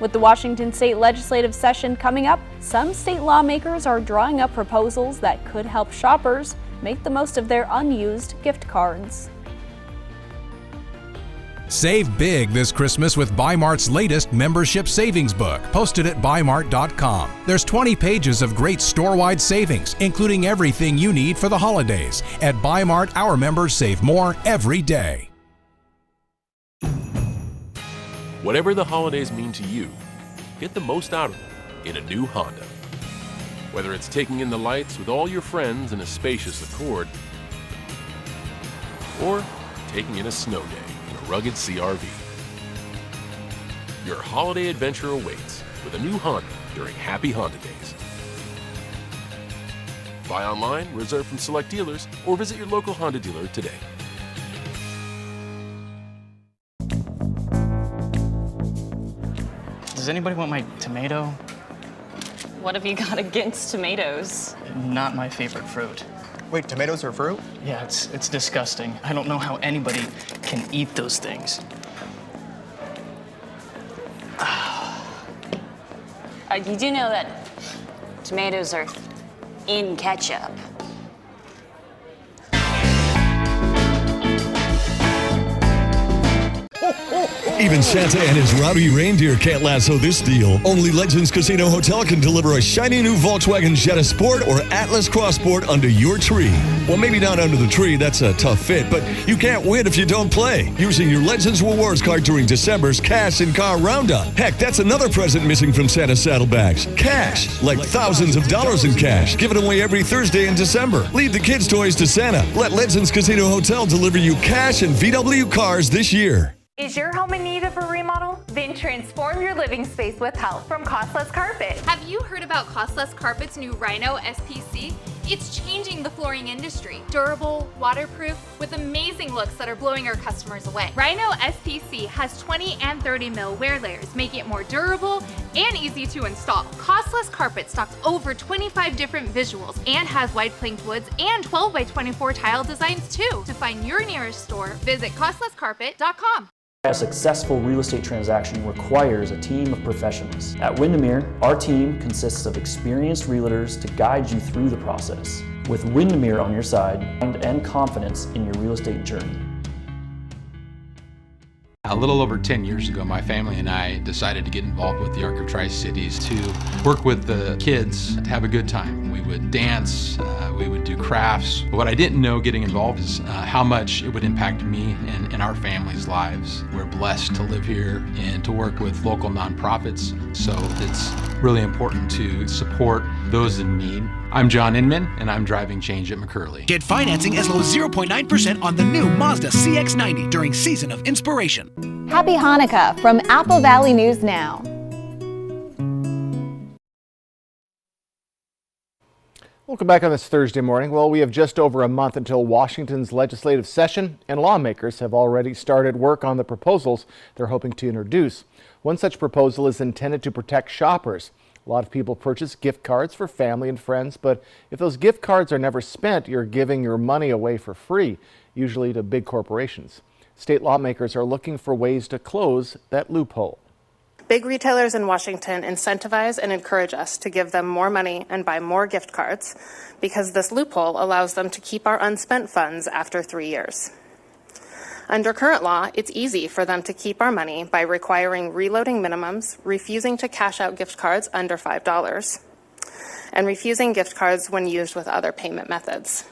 With the Washington State legislative session coming up, some state lawmakers are drawing up proposals that could help shoppers make the most of their unused gift cards. Save big this Christmas with Bi-Mart's latest membership savings book, posted at bimart.com. There's 20 pages of great store-wide savings, including everything you need for the holidays. At Bi-Mart, our members save more every day. Whatever the holidays mean to you, get the most out of them in a new Honda. Whether it's taking in the lights with all your friends in a spacious Accord, or taking in a snow day in a rugged CR-V. Your holiday adventure awaits with a new Honda during Happy Honda Days. Buy online, reserve from select dealers, or visit your local Honda dealer today. Does anybody want my tomato? What have you got against tomatoes? Not my favorite fruit. Wait, tomatoes are fruit? Yeah, it's disgusting. I don't know how anybody can eat those things. You do know that tomatoes are in ketchup. Ho, ho, ho! Even Santa and his rowdy reindeer can't lasso this deal. Only Legends Casino Hotel can deliver a shiny new Volkswagen Jetta Sport or Atlas Cross Sport under your tree. Well, maybe not under the tree, that's a tough fit, but you can't win if you don't play. Using your Legends Rewards card during December's Cash and Car Roundup. Heck, that's another present missing from Santa's saddlebags. Cash. Like thousands of dollars in cash. Given away every Thursday in December. Leave the kids' toys to Santa. Let Legends Casino Hotel deliver you cash and VW cars this year. Is your home in need of a remodel? Then transform your living space with help from Costless Carpet. Have you heard about Costless Carpet's new Rhino SPC? It's changing the flooring industry. Durable, waterproof, with amazing looks that are blowing our customers away. Rhino SPC has 20 and 30 mil wear layers, making it more durable and easy to install. Costless Carpet stocks over 25 different visuals and has wide planked woods and 12 by 24 tile designs too. To find your nearest store, visit costlesscarpet.com. A successful real estate transaction requires a team of professionals. At Windermere, our team consists of experienced realtors to guide you through the process. With Windermere on your side and confidence in your real estate journey. A little over 10 years ago, my family and I decided to get involved with the Arc of Tri-Cities to work with the kids to have a good time. We would dance, we would do crafts. But what I didn't know getting involved is how much it would impact me and our family's lives. We're blessed to live here and to work with local nonprofits, so it's really important to support those in need. I'm John Inman, and I'm driving change at McCurley. Get financing as low as 0.9% on the new Mazda CX-90 during Season of Inspiration. Happy Hanukkah from Apple Valley News Now. Welcome back on this Thursday morning. Well, we have just over a month until Washington's legislative session, and lawmakers have already started work on the proposals they're hoping to introduce. One such proposal is intended to protect shoppers. A lot of people purchase gift cards for family and friends, but if those gift cards are never spent, you're giving your money away for free, usually to big corporations. State lawmakers are looking for ways to close that loophole. Big retailers in Washington incentivize and encourage us to give them more money and buy more gift cards because this loophole allows them to keep our unspent funds after 3 years. Under current law, it's easy for them to keep our money by requiring reloading minimums, refusing to cash out gift cards under $5, and refusing gift cards when used with other payment methods.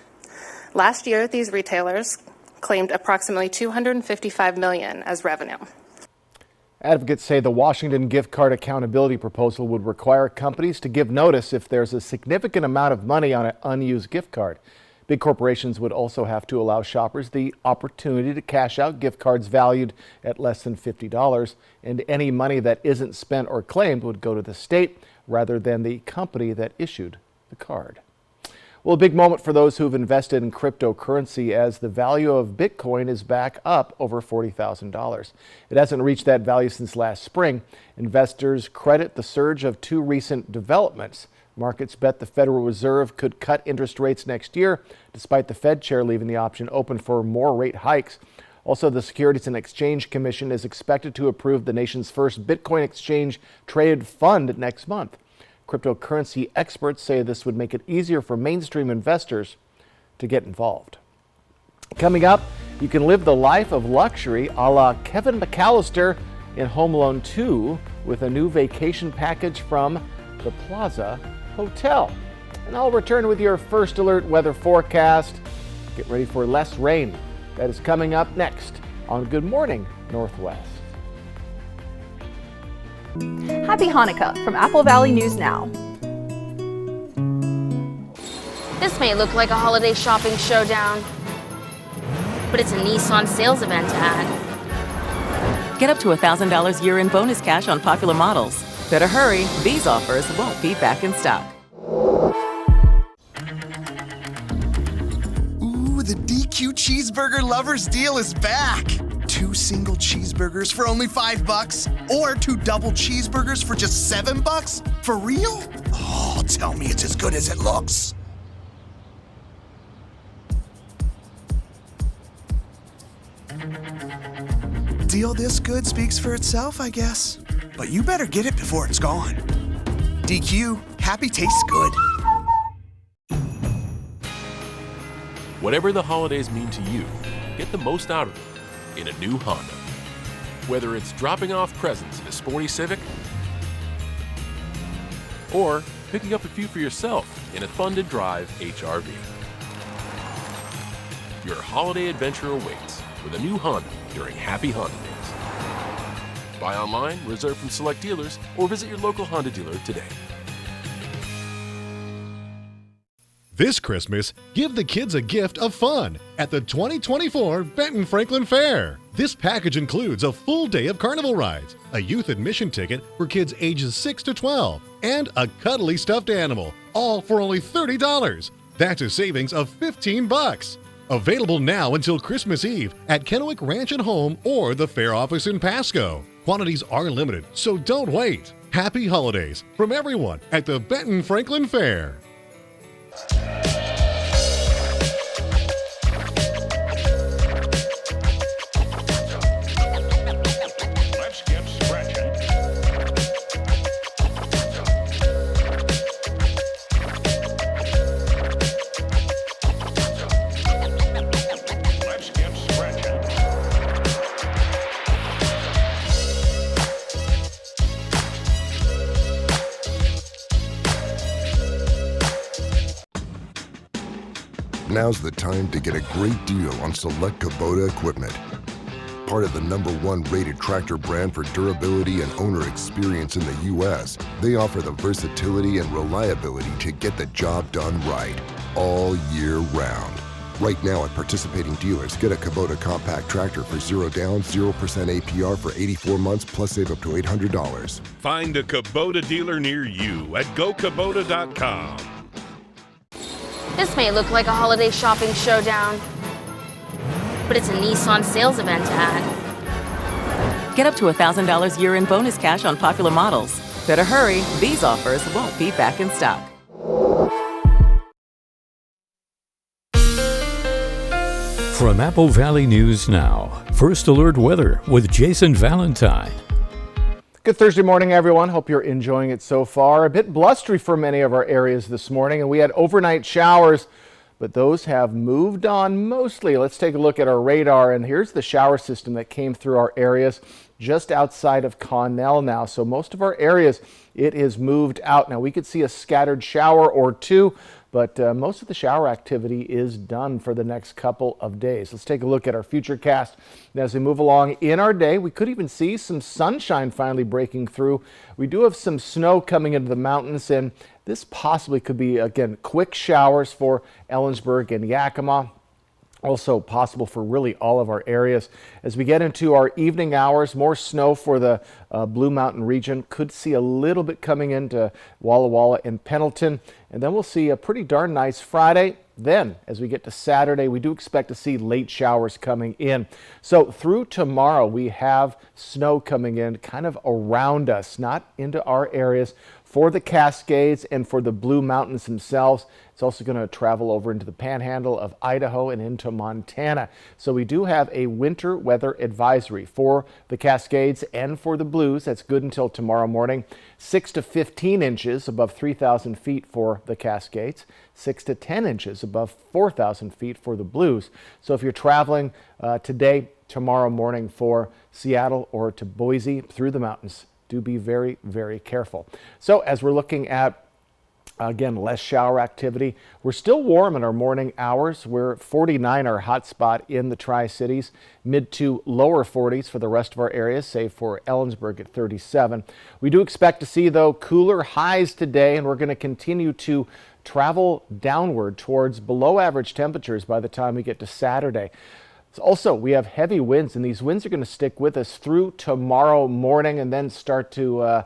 Last year, these retailers claimed approximately $255 million as revenue. Advocates say the Washington gift card accountability proposal would require companies to give notice if there's a significant amount of money on an unused gift card. Big corporations would also have to allow shoppers the opportunity to cash out gift cards valued at less than $50, and any money that isn't spent or claimed would go to the state rather than the company that issued the card. Well, a big moment for those who've invested in cryptocurrency as the value of Bitcoin is back up over $40,000. It hasn't reached that value since last spring. Investors credit the surge of two recent developments. Markets bet the Federal Reserve could cut interest rates next year, despite the Fed chair leaving the option open for more rate hikes. Also, the Securities and Exchange Commission is expected to approve the nation's first Bitcoin exchange traded fund next month. Cryptocurrency experts say this would make it easier for mainstream investors to get involved. Coming up, you can live the life of luxury a la Kevin McAllister in Home Alone 2 with a new vacation package from the Plaza Hotel. And I'll return with your first alert weather forecast. Get ready for less rain. That is coming up next on Good Morning Northwest. Happy Hanukkah from Apple Valley News Now. This may look like a holiday shopping showdown, but it's a Nissan sales event ad. Get up to $1,000 year-end bonus cash on popular models. Better hurry, these offers won't be back in stock. Ooh, the DQ Cheeseburger Lovers deal is back. 2 single cheeseburgers for only $5, or 2 double cheeseburgers for just $7? For real? Oh, tell me it's as good as it looks. Deal this good speaks for itself, I guess. But you better get it before it's gone. DQ, happy tastes good. Whatever the holidays mean to you, get the most out of them in a new Honda. Whether it's dropping off presents in a sporty Civic or picking up a few for yourself in a fun-to-drive HRV. Your holiday adventure awaits with a new Honda during Happy Honda Days. Buy online, reserve from select dealers, or visit your local Honda dealer today. This Christmas, give the kids a gift of fun at the 2024 Benton Franklin Fair. This package includes a full day of carnival rides, a youth admission ticket for kids ages 6 to 12, and a cuddly stuffed animal, all for only $30. That's a savings of $15. Available now until Christmas Eve at Kennewick Ranch and Home or the fair office in Pasco. Quantities are limited, so don't wait. Happy holidays from everyone at the Benton Franklin Fair. Let's get scratching. Let's get scratching. Now's the time to get a great deal on select Kubota equipment. Part of the #1 rated tractor brand for durability and owner experience in the U.S., they offer the versatility and reliability to get the job done right, all year round. Right now at participating dealers, get a Kubota compact tractor for 0 down, 0% APR for 84 months, plus save up to $800. Find a Kubota dealer near you at GoKubota.com. This may look like a holiday shopping showdown, but it's a Nissan sales event ad. Get up to $1,000 year-end bonus cash on popular models. Better hurry, these offers won't be back in stock. From Apple Valley News Now, First Alert Weather with Jason Valentine. Good Thursday morning, everyone. Hope you're enjoying it so far. A bit blustery for many of our areas this morning, and we had overnight showers, but those have moved on mostly. Let's take a look at our radar, and here's the shower system that came through our areas just outside of Connell now. So most of our areas, it is moved out. Now we could see a scattered shower or two, but most of the shower activity is done for the next couple of days. Let's take a look at our futurecast. And as we move along in our day, we could even see some sunshine finally breaking through. We do have some snow coming into the mountains, and this possibly could be, again, quick showers for Ellensburg and Yakima. Also possible for really all of our areas. As we get into our evening hours, more snow for the Blue Mountain region. Could see a little bit coming into Walla Walla and Pendleton. And then we'll see a pretty darn nice Friday. Then, as we get to Saturday, we do expect to see late showers coming in. So through tomorrow, we have snow coming in kind of around us, not into our areas, for the Cascades and for the Blue Mountains themselves. It's also going to travel over into the panhandle of Idaho and into Montana. So we do have a winter weather advisory for the Cascades and for the Blues. That's good until tomorrow morning. 6 to 15 inches above 3,000 feet for the Cascades. 6 to 10 inches above 4,000 feet for the Blues. So if you're traveling today, tomorrow morning for Seattle or to Boise through the mountains, do be very, very careful. So as we're looking at, again, less shower activity, we're still warm in our morning hours. We're 49 our hot spot in the Tri-Cities, mid to lower 40s for the rest of our areas, save for Ellensburg at 37. We do expect to see, though, cooler highs today, and we're going to continue to travel downward towards below average temperatures by the time we get to Saturday. Also, we have heavy winds, and these winds are going to stick with us through tomorrow morning and then start to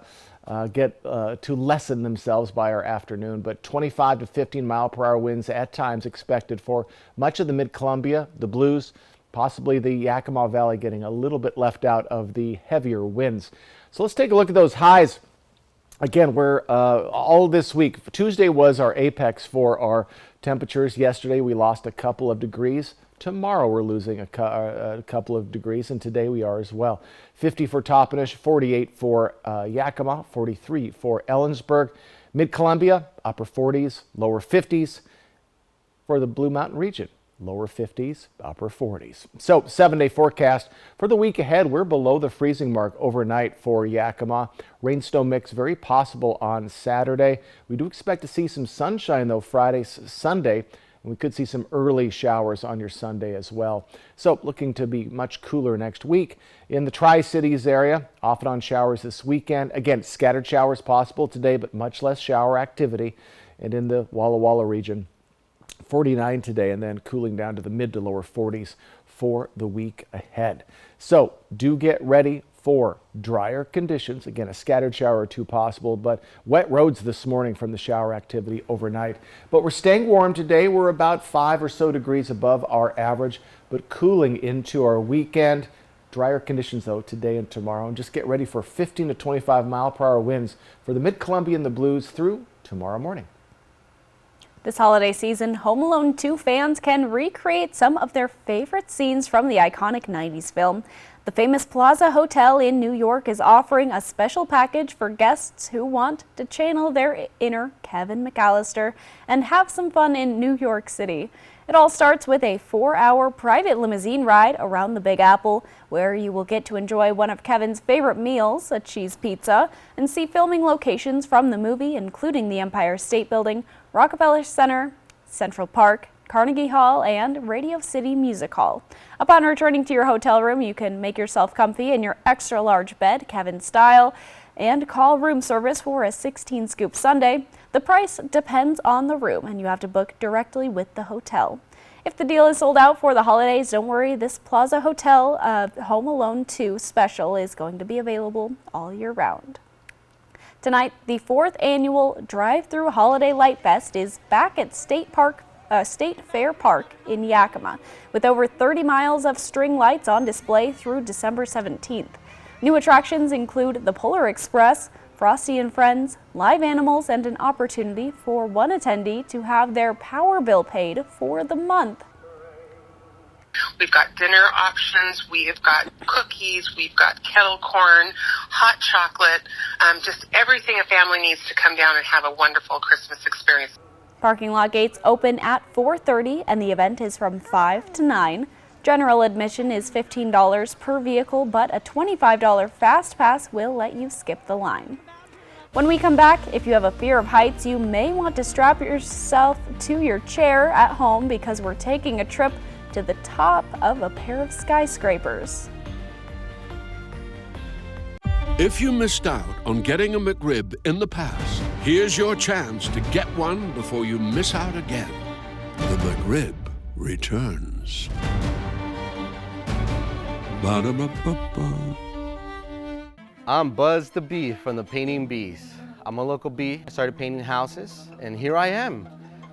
lessen themselves by our afternoon. But 25 to 15 mile per hour winds at times expected for much of the Mid-Columbia, the Blues, possibly the Yakima Valley getting a little bit left out of the heavier winds. So let's take a look at those highs. Again, we're all this week. Tuesday was our apex for our temperatures. Yesterday we lost a couple of degrees. Tomorrow we're losing a couple of degrees, and today we are as well. 50 for Toppenish, 48 for Yakima, 43 for Ellensburg. Mid-Columbia, upper 40s, lower 50s for the Blue Mountain region. lower 50s, upper 40s. So 7-day forecast for the week ahead. We're below the freezing mark overnight for Yakima. Rain snow mix very possible on Saturday. We do expect to see some sunshine though Friday, Sunday. And we could see some early showers on your Sunday as well. So looking to be much cooler next week. In the Tri-Cities area, off and on showers this weekend. Again, scattered showers possible today, but much less shower activity. And in the Walla Walla region, 49 today, and then cooling down to the mid to lower 40s for the week ahead. So do get ready for drier conditions. Again, a scattered shower or two possible, but wet roads this morning from the shower activity overnight. But we're staying warm today. We're about 5 or so degrees above our average, but cooling into our weekend. Drier conditions though today and tomorrow. And just get ready for 15 to 25 mile per hour winds for the Mid-Columbia and the Blues through tomorrow morning. This holiday season, Home Alone 2 fans can recreate some of their favorite scenes from the iconic 90s film. The famous Plaza Hotel in New York is offering a special package for guests who want to channel their inner Kevin McAllister and have some fun in New York City. It all starts with a 4-hour private limousine ride around the Big Apple, where you will get to enjoy one of Kevin's favorite meals, a cheese pizza, and see filming locations from the movie, including the Empire State Building, Rockefeller Center, Central Park, Carnegie Hall, and Radio City Music Hall. Upon returning to your hotel room, you can make yourself comfy in your extra large bed, Kevin style, and call room service for a 16-scoop sundae. The price depends on the room, and you have to book directly with the hotel. If the deal is sold out for the holidays, don't worry. This Plaza Hotel Home Alone 2 special is going to be available all year round. Tonight, the 4th annual Drive-Thru Holiday Light Fest is back at State Fair Park in Yakima, with over 30 miles of string lights on display through December 17th. New attractions include the Polar Express, Frosty and Friends, live animals, and an opportunity for one attendee to have their power bill paid for the month. We've got dinner options, we've got cookies, we've got kettle corn, hot chocolate, just everything a family needs to come down and have a wonderful Christmas experience. Parking lot gates open at 4:30 and the event is from 5 to 9. General admission is $15 per vehicle, but a $25 Fast Pass will let you skip the line. When we come back, if you have a fear of heights, you may want to strap yourself to your chair at home because we're taking a trip to the top of a pair of skyscrapers. If you missed out on getting a McRib in the past, here's your chance to get one before you miss out again. The McRib returns. Ba-da-ba-ba-ba. I'm Buzz the Bee from the Painting Bees. I'm a local bee. I started painting houses, and here I am.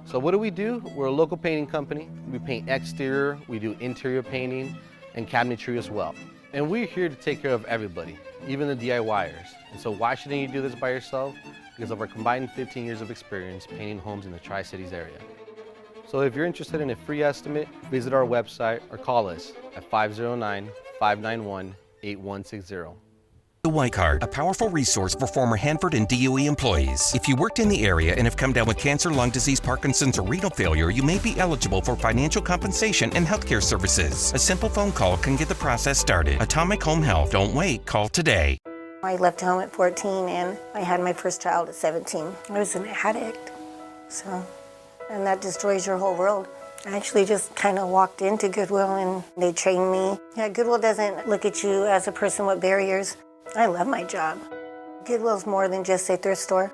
So what do? We're a local painting company. We paint exterior, we do interior painting, and cabinetry as well. And we're here to take care of everybody, even the DIYers. And so why shouldn't you do this by yourself? Because of our combined 15 years of experience painting homes in the Tri-Cities area. So if you're interested in a free estimate, visit our website or call us at 509-591-8160. The White Card, a powerful resource for former Hanford and DOE employees. If you worked in the area and have come down with cancer, lung disease, Parkinson's, or renal failure, you may be eligible for financial compensation and healthcare services. A simple phone call can get the process started. Atomic Home Health. Don't wait. Call today. I left home at 14 and I had my first child at 17. I was an addict, and that destroys your whole world. I actually just kind of walked into Goodwill and they trained me. Yeah, Goodwill doesn't look at you as a person with barriers. I love my job. Goodwill's more than just a thrift store.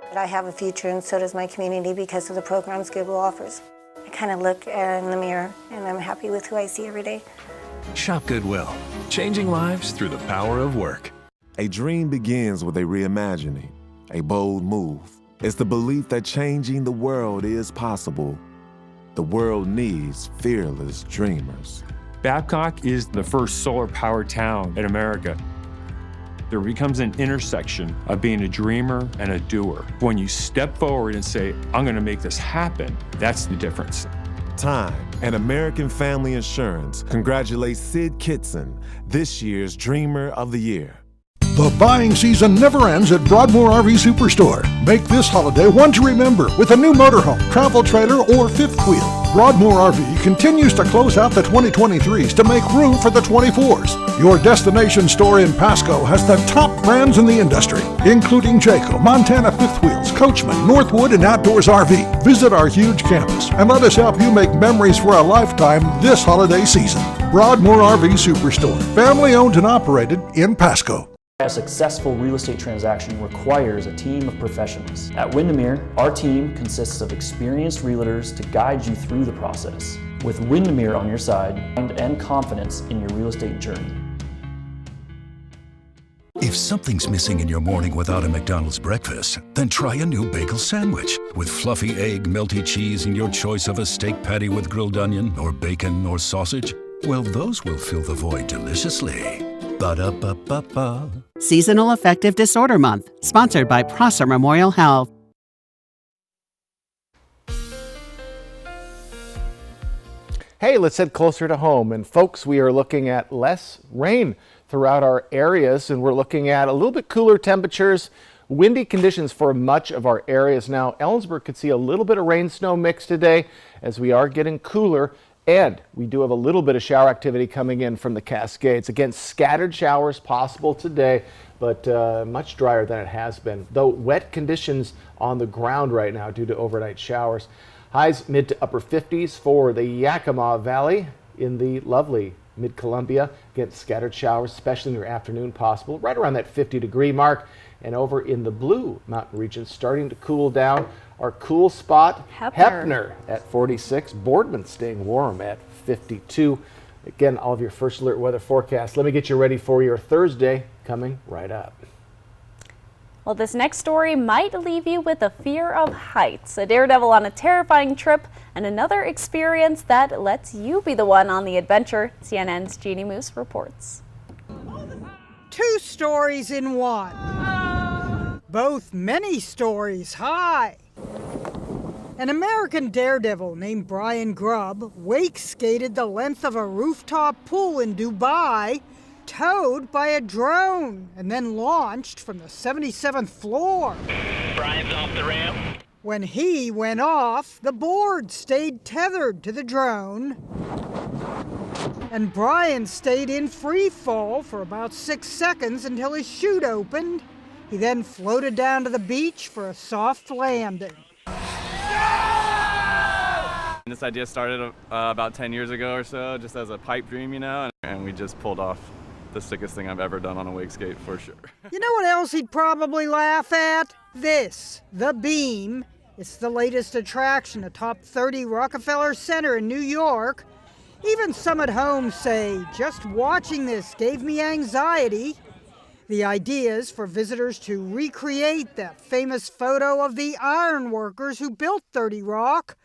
But I have a future and so does my community because of the programs Goodwill offers. I kind of look in the mirror and I'm happy with who I see every day. Shop Goodwill, changing lives through the power of work. A dream begins with a reimagining, a bold move. It's the belief that changing the world is possible. The world needs fearless dreamers. Babcock is the first solar-powered town in America. There becomes an intersection of being a dreamer and a doer. When you step forward and say, I'm gonna make this happen, that's the difference. Time and American Family Insurance congratulates Sid Kitson, this year's Dreamer of the Year. The buying season never ends at Broadmoor RV Superstore. Make this holiday one to remember with a new motorhome, travel trailer, or fifth wheel. Broadmoor RV continues to close out the 2023s to make room for the 24s. Your destination store in Pasco has the top brands in the industry, including Jayco, Montana Fifth Wheels, Coachman, Northwood, and Outdoors RV. Visit our huge campus and let us help you make memories for a lifetime this holiday season. Broadmoor RV Superstore, family owned and operated in Pasco. A successful real estate transaction requires a team of professionals. At Windermere, our team consists of experienced realtors to guide you through the process. With Windermere on your side and confidence in your real estate journey. If something's missing in your morning without a McDonald's breakfast, then try a new bagel sandwich. With fluffy egg, melty cheese, and your choice of a steak patty with grilled onion or bacon or sausage, well, those will fill the void deliciously. Ba-da-ba-ba-ba. Seasonal Affective Disorder Month, sponsored by Prosser Memorial Health. Hey, let's head closer to home. And folks, we are looking at less rain throughout our areas, and we're looking at a little bit cooler temperatures, windy conditions for much of our areas. Now, Ellensburg could see a little bit of rain-snow mix today as we are getting cooler. And we do have a little bit of shower activity coming in from the Cascades. Again, scattered showers possible today, but much drier than it has been. Though wet conditions on the ground right now due to overnight showers. Highs mid to upper 50s for the Yakima Valley in the lovely Mid-Columbia. Again, scattered showers, especially in your afternoon possible, right around that 50-degree mark. And over in the Blue Mountain region, starting to cool down. Our cool spot, Heppner at 46. Boardman staying warm at 52. Again, all of your first alert weather forecasts. Let me get you ready for your Thursday coming right up. Well, this next story might leave you with a fear of heights, a daredevil on a terrifying trip, and another experience that lets you be the one on the adventure. CNN's Jeannie Moose reports. 2 stories in one. Both many stories high. An American daredevil named Brian Grubb wake skated the length of a rooftop pool in Dubai, towed by a drone, and then launched from the 77th floor. Brian's off the ramp. When he went off, the board stayed tethered to the drone, and Brian stayed in free fall for about 6 seconds until his chute opened. He then floated down to the beach for a soft landing. This idea started about 10 years ago or so, just as a pipe dream, and we just pulled off the sickest thing I've ever done on a wake skate, for sure. You know what else he'd probably laugh at? This, the Beam. It's the latest attraction atop 30 Rockefeller Center in New York. Even some at home say, just watching this gave me anxiety. The idea is for visitors to recreate that famous photo of the iron workers who built 30 Rock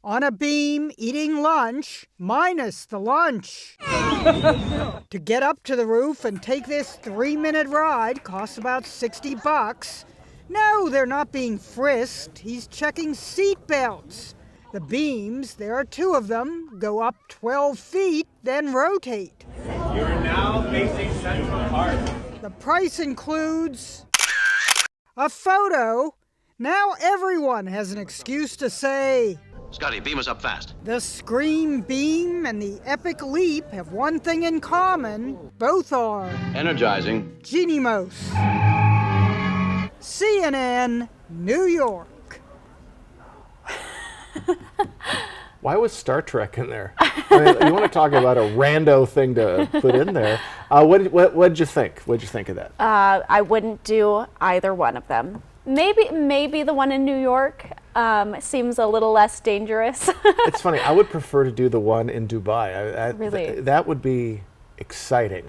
on a beam eating lunch, minus the lunch. To get up to the roof and take this 3-minute ride costs about $60. No, they're not being frisked. He's checking seat belts. The beams, there are 2 of them, go up 12 feet, then rotate. You are now facing Central Park. The price includes a photo. Now everyone has an excuse to say, Scotty, beam us up fast. The Scream Beam and the Epic Leap have one thing in common. Both are energizing. Jeannie Moose. CNN, New York. Why was Star Trek in there? I mean, you want to talk about a rando thing to put in there. What'd you think? What'd you think of that? I wouldn't do either one of them. Maybe the one in New York seems a little less dangerous. It's funny. I would prefer to do the one in Dubai. Really? That would be exciting.